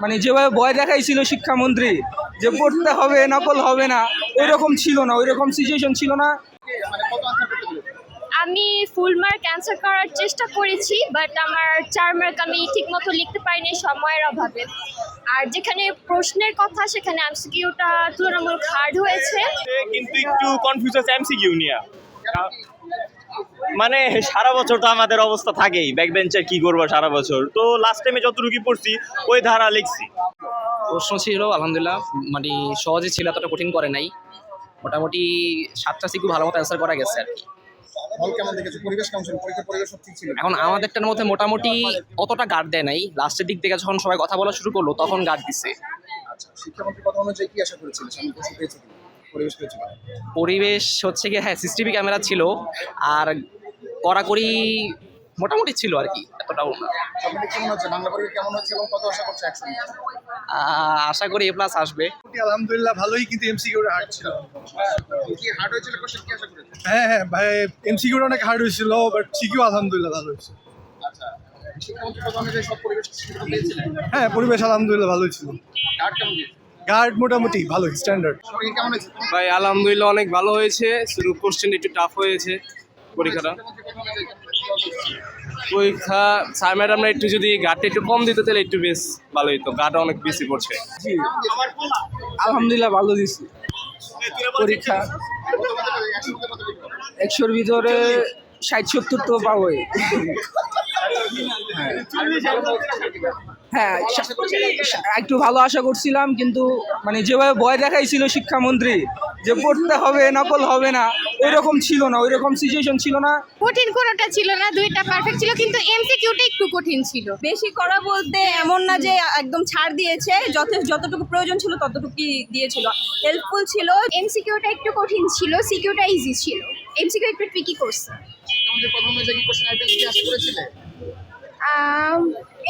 মানে যেভাবে ভয় দেখাইছিল শিক্ষামন্ত্রী যে পড়তে হবে নকল হবে না, ওই রকম ছিল না, ওই রকম সিচুয়েশন ছিল না। আমি ফুল মার্ক অ্যান্সার করার চেষ্টা করেছি, বাট আমার 4 মার্ক আমি ঠিকমতো লিখতে পারিনি সময়ের অভাবে। আর যেখানে প্রশ্নের কথা সেখানে এমসিকিউটা তুলনামূলক হার্ড হয়েছে, কিন্তু একটু কনফিউজ আছে এমসিকিউ নিয়ে। মানে সারা বছর তো আমাদের অবস্থা থাকেই, ব্যাক বেঞ্চের কি করবো সারা বছর, তো লাস্ট টাইমে যতটুকু কি পড়ছি ওই ধারা লিখছি। প্রশ্ন ছিল আলহামদুলিল্লাহ, মানে সহজে ছিল, এতটা কঠিন করে নাই। মোটামুটি 7টা সিকিউ ভালো মতো অ্যান্সার করা গেছে আর কি। এখন আমাদেরটার মধ্যে মোটামুটি অতটা গার্ড দেয় নাই, লাস্টের দিক থেকে যখন সবাই কথা বলা শুরু করলো তখন গার্ড দিচ্ছে। পরিবেশ হচ্ছে কি, হ্যাঁ সিসিটিভি ক্যামেরা ছিল, আর কড়াকড়ি মোটামুটি ছিল আর কি, এতটাও না। আশা করি A+ আসবে। আলহামদুলিল্লাহ ভালোই, কিন্তু এমসিকিউটা হার্ড ছিল। হ্যাঁ ভাই, এমসিকিউটা অনেক হার্ড হয়েছিল, বাট সিকিউ আলহামদুলিল্লাহ ভালো হয়েছে। হ্যাঁ পরিবেশ আলহামদুলিল্লাহ ভালোই ছিল। গার্ড মোটামুটি ভালোই, স্ট্যান্ডার্ড। ভাই আলহামদুলিল্লাহ অনেক ভালো হয়েছে, শুধু কোশ্চেন একটু টাফ হয়েছে পরীক্ষা স্যার ম্যাডামরা একটু যদি গার্ডটা একটু কম দিত তাহলে একটু বেশ ভালো হতো, গার্ড অনেক বেশি পড়ছে। আলহামদুলিল্লাহ ভালো দিছি পরীক্ষা, 100-র ভিতরে 60-70 তো পাবোই। হ্যাঁ একটু ভালো আশা করছিলাম, কিন্তু মানে যেভাবে ভয় দেখাইছিল শিক্ষামন্ত্রী যে পড়তে হবে নকল হবে না, ওই রকম ছিল না, ওই রকম সিচুয়েশন ছিল না। কঠিন কোনোটা ছিল না, দুইটা পারফেক্ট ছিল, কিন্তু এমসিকিউটা একটু কঠিন ছিল। বেশি করা বলতে এমন না যে একদম ছাড় দিয়েছে, যতটুকু প্রয়োজন ছিল ততটুকুই দিয়েছিল, হেল্পফুল ছিল। এমসিকিউটা একটু কঠিন ছিল, সিকিউটা ইজি ছিল, এমসিকিউ একটু ট্রিকি করছে।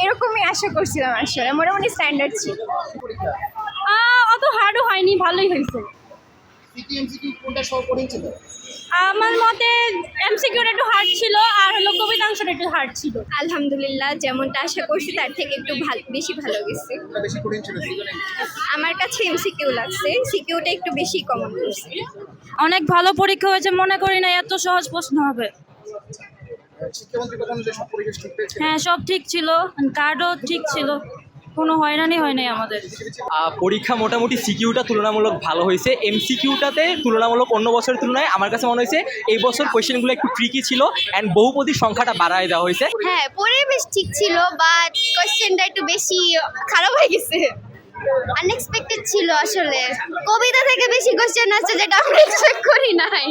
এরকমই আশা করছিলাম, আসলে মোটামুটি স্ট্যান্ডার্ড ছিল। অত হার্ডও হয়নি, ভালোই হয়েছে। আমার মতে এমসিকিউটা একটু হার্ড ছিল, আর হলো কবিতাংশটা একটু হার্ড ছিল। আলহামদুলিল্লাহ যেমনটা আশা করছি তার থেকে একটু বেশি ভালো গেছে। আমার কাছে এমসিকিউ লাগছে, সিকিউটা একটু বেশি কমন করছে। অনেক ভালো পরীক্ষা হয়েছে, মনে করি না এত সহজ প্রশ্ন হবে। হ্যাঁ সব ঠিক ছিল, কার্ডও ঠিক ছিল, কোনো হয়রানি হয় নাই আমাদের। পরীক্ষা মোটামুটি সিকিউটা তুলনামূলক ভালো হয়েছে, এমসিকিউটাতে তুলনামূলক অন্য বছরের তুলনায় আমার কাছে মনে হয়েছে এই বছর কোয়েশ্চেনগুলো একটু ট্রিকি ছিল, অ্যান্ড বহুপদীর সংখ্যাটা বাড়ায় দেওয়া হয়েছে। হ্যাঁ পরিবেশ ঠিক ছিল, বাট কোশ্চেনটা একটু বেশি খারাপ হয়ে গেছে, আনএক্সপেক্টেড ছিল। আসলে কবিতা থেকে বেশি কোশ্চেন আসছে, যেটা আমরা এক্সপেক্ট করি নাই।